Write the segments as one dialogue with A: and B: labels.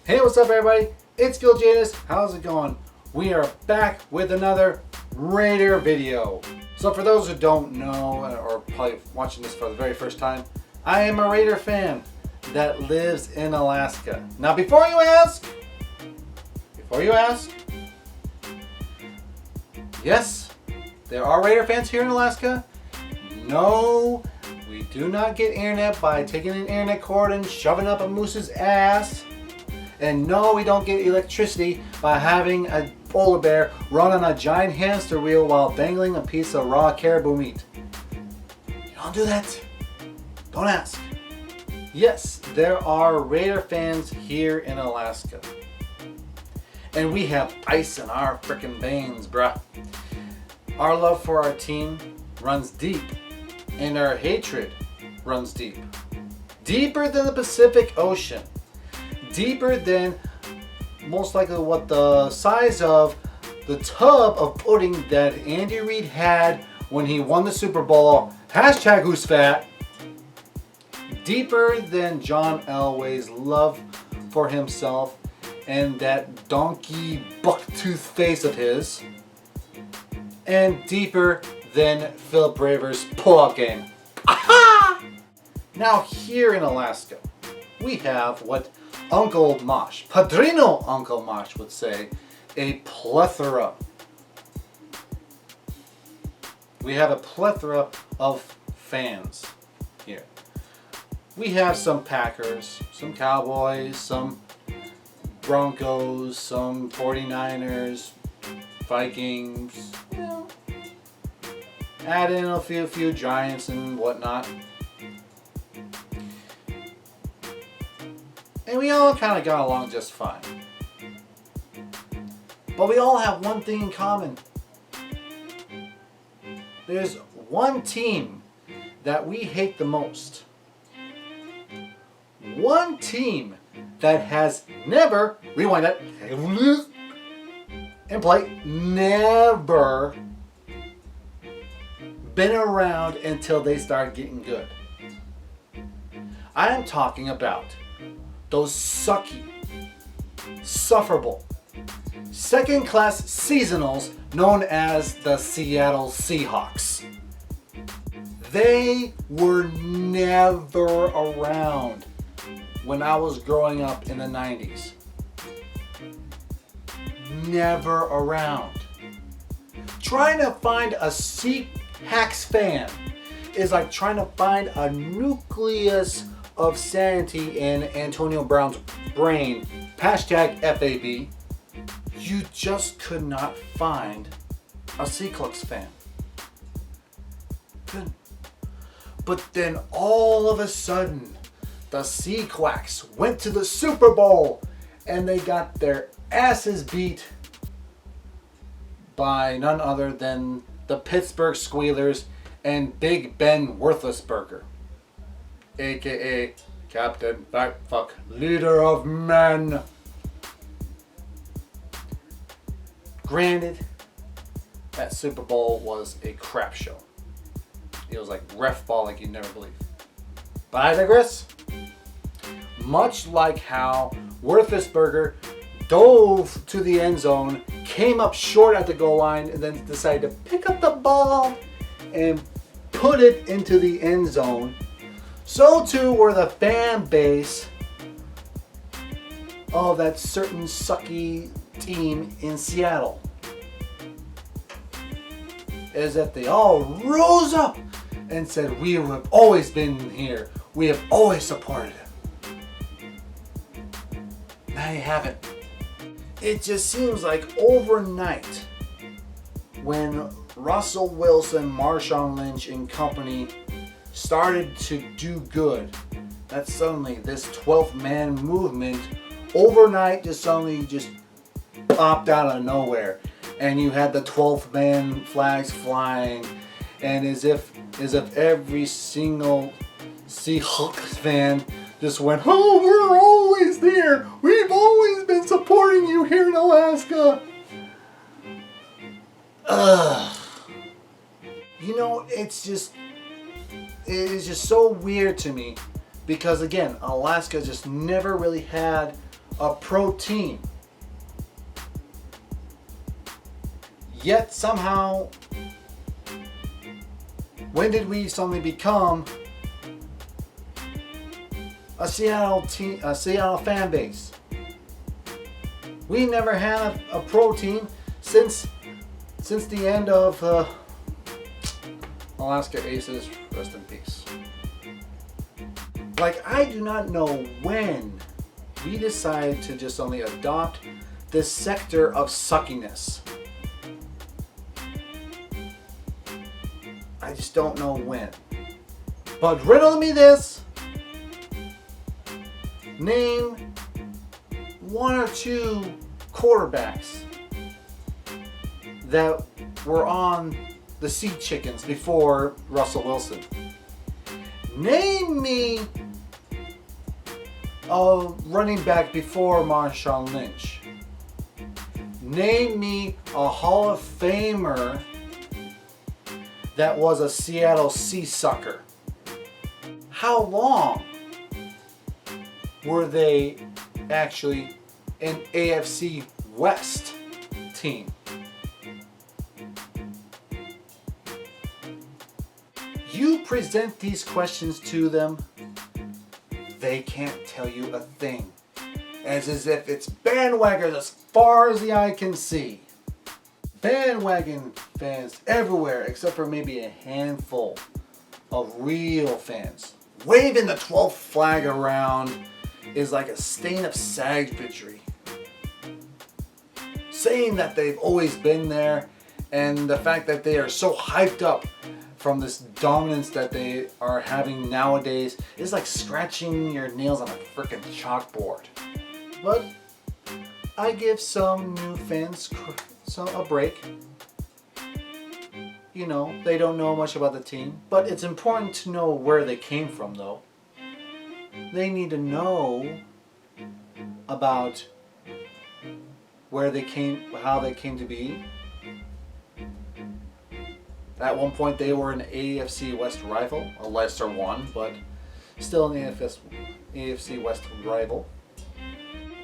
A: Hey, what's up everybody? It's Kiljaedas. How's it going? We are back with another Raider video. So for those who don't know, or probably watching this for the very first time, I am a Raider fan that lives in Alaska. Now before you ask, yes, there are Raider fans here in Alaska. No, we do not get internet by taking an internet cord and shoving up a moose's ass. And no, we don't get electricity by having a polar bear run on a giant hamster wheel while dangling a piece of raw caribou meat. You don't do that. Don't ask. Yes, there are Raider fans here in Alaska. And we have ice in our frickin' veins, bruh. Our love for our team runs deep. And our hatred runs deep. Deeper than the Pacific Ocean. Deeper than most likely what the size of the tub of pudding that Andy Reid had when he won the Super Bowl. Hashtag who's fat. Deeper than John Elway's love for himself and that donkey bucktooth face of his. And deeper than Philip Rivers' pull-out game. Aha! Now here in Alaska, we have what Uncle Mosh, Padrino Uncle Mosh would say, a plethora. We have a plethora of fans here. We have some Packers, some Cowboys, some Broncos, some 49ers, Vikings, you know, add in a few Giants and whatnot. And we all kind of got along just fine. But we all have one thing in common. There's one team that we hate the most. One team that has never, rewind that, and play, never been around until they start getting good. I am talking about those sucky, sufferable, second-class seasonals known as the Seattle Seahawks. They were never around when I was growing up in the 90s. Never around. Trying to find a Seahawks fan is like trying to find a nucleus of sanity in Antonio Brown's brain. Hashtag FAB. You just could not find a Seahawks fan. But then all of a sudden, the Seahawks went to the Super Bowl and they got their asses beat by none other than the Pittsburgh Squealers and Big Ben Worthlessberger, aka Captain Fat Fuck, Leader of Men. Granted, that Super Bowl was a crap show. It was like ref ball like you'd never believe. But I digress. Much like how Worthlessberger dove to the end zone, came up short at the goal line, and then decided to pick up the ball and put it into the end zone. So too were the fan base of that certain sucky team in Seattle. Is that they all rose up and said, we have always been here. We have always supported him. Now you haven't. It just seems like overnight when Russell Wilson, Marshawn Lynch and company started to do good, that suddenly this 12th man movement overnight just suddenly just popped out of nowhere, and you had the 12th man flags flying, and as if every single Seahawks fan just went, oh, we're always there. We've always been supporting you here in Alaska. You know, it is just so weird to me because again, Alaska just never really had a pro team. Yet somehow, when did we suddenly become a Seattle fan base? We never had a pro team since the end of Alaska Aces. Rest in peace. Like, I do not know when we decided to just only adopt this sector of suckiness. I just don't know when. But riddle me this. Name one or two quarterbacks that were on the Sea Chickens before Russell Wilson. Name me a running back before Marshawn Lynch. Name me a Hall of Famer that was a Seattle Seasucker. How long were they actually an AFC West team? You present these questions to them, they can't tell you a thing. As if it's bandwagons as far as the eye can see. Bandwagon fans everywhere except for maybe a handful of real fans. Waving the 12th flag around is like a stain of savagery. Saying that they've always been there, and the fact that they are so hyped up from this dominance that they are having nowadays is like scratching your nails on a freaking chalkboard. But I give some new fans a break. You know, they don't know much about the team, but it's important to know where they came from, though. They need to know about where they came, how they came to be. At one point, they were an AFC West rival, a lesser one, but still an AFC West rival.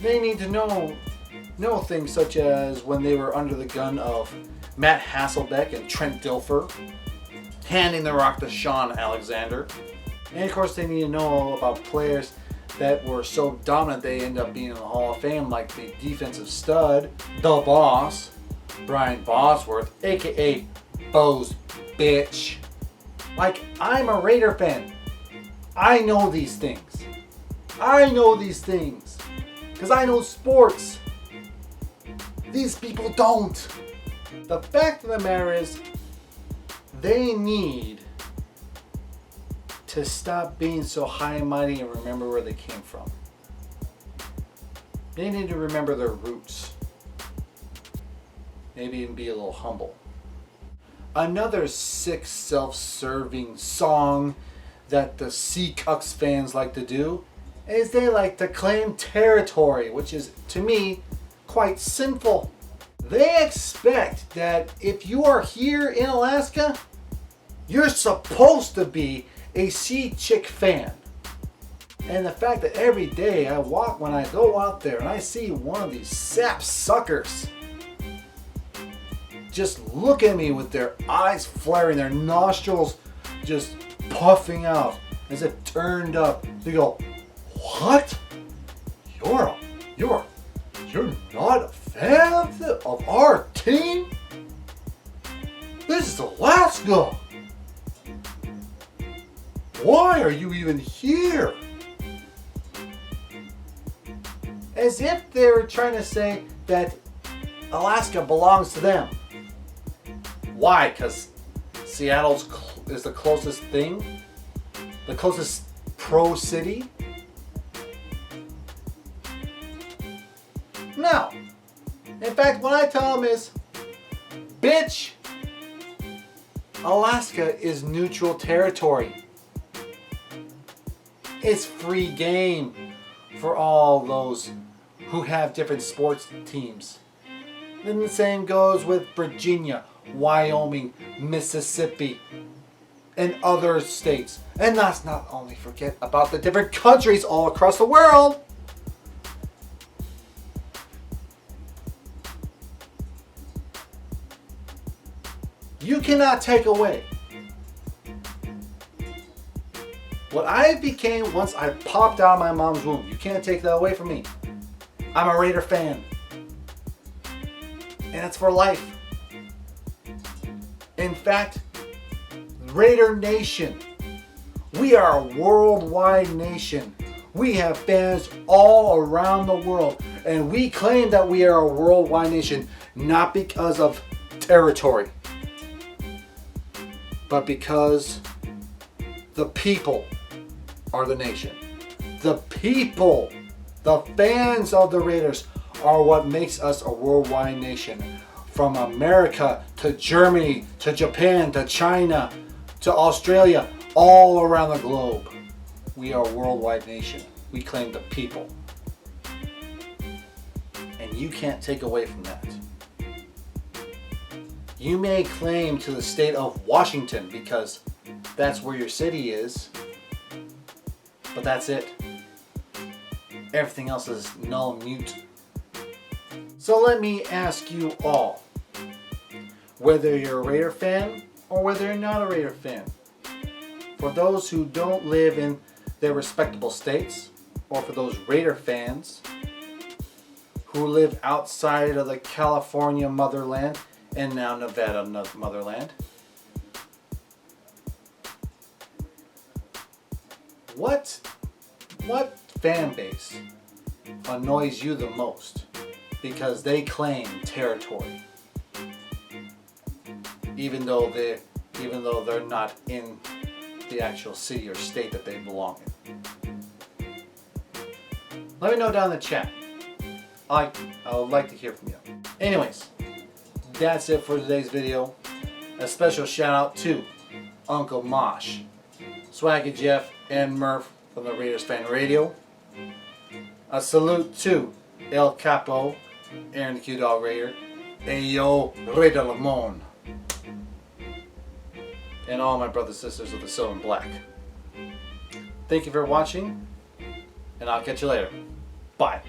A: They need to know things such as when they were under the gun of Matt Hasselbeck and Trent Dilfer, handing the rock to Sean Alexander. And of course, they need to know about players that were so dominant they end up being in the Hall of Fame, like the defensive stud, the boss, Brian Bosworth, aka Bo's bitch. Like, I'm a Raider fan. I know these things. I know these things because I know sports. These people don't. The fact of the matter is, they need to stop being so high and mighty and remember where they came from. They need to remember their roots. Maybe even be a little humble. Another sick, self-serving song that the Seacucks fans like to do is they like to claim territory, which is, to me, quite sinful. They expect that if you are here in Alaska, you're supposed to be a Sea Chick fan. And the fact that every day when I go out there and I see one of these sap suckers just look at me with their eyes flaring, their nostrils just puffing out as if turned up. They go, "What? You're not a fan of our team? This is Alaska. Why are you even here?" As if they're trying to say that Alaska belongs to them. Why? Because Seattle is the closest thing? The closest pro city? No. In fact, what I tell them is, bitch, Alaska is neutral territory. It's free game for all those who have different sports teams. Then the same goes with Virginia, Wyoming, Mississippi, and other states. And let's not only forget about the different countries all across the world. You cannot take away what I became once I popped out of my mom's womb. You can't take that away from me. I'm a Raider fan. And it's for life. In fact, Raider Nation. We are a worldwide nation. We have fans all around the world. And we claim that we are a worldwide nation not because of territory, but because the people are the nation. The people, the fans of the Raiders are what makes us a worldwide nation. From America to Germany to Japan to China to Australia, all around the globe. We are a worldwide nation. We claim the people. And you can't take away from that. You may claim to the state of Washington because that's where your city is, but that's it. Everything else is null and mute. So let me ask you all, whether you're a Raider fan or whether you're not a Raider fan, for those who don't live in their respectable states, or for those Raider fans who live outside of the California motherland and now Nevada motherland, what fan base annoys you the most because they claim territory, even though they're not in the actual city or state that they belong in? Let me know down in the chat. I would like to hear from you. Anyways, that's it for today's video. A special shout out to Uncle Mosh, Swaggy Jeff, and Murph from the Raiders Fan Radio. A salute to El Capo, Aaron the Q Dog Raider, Ayo Raider Lamone, and all my brothers and sisters of the Silver and Black. Thank you for watching, and I'll catch you later. Bye.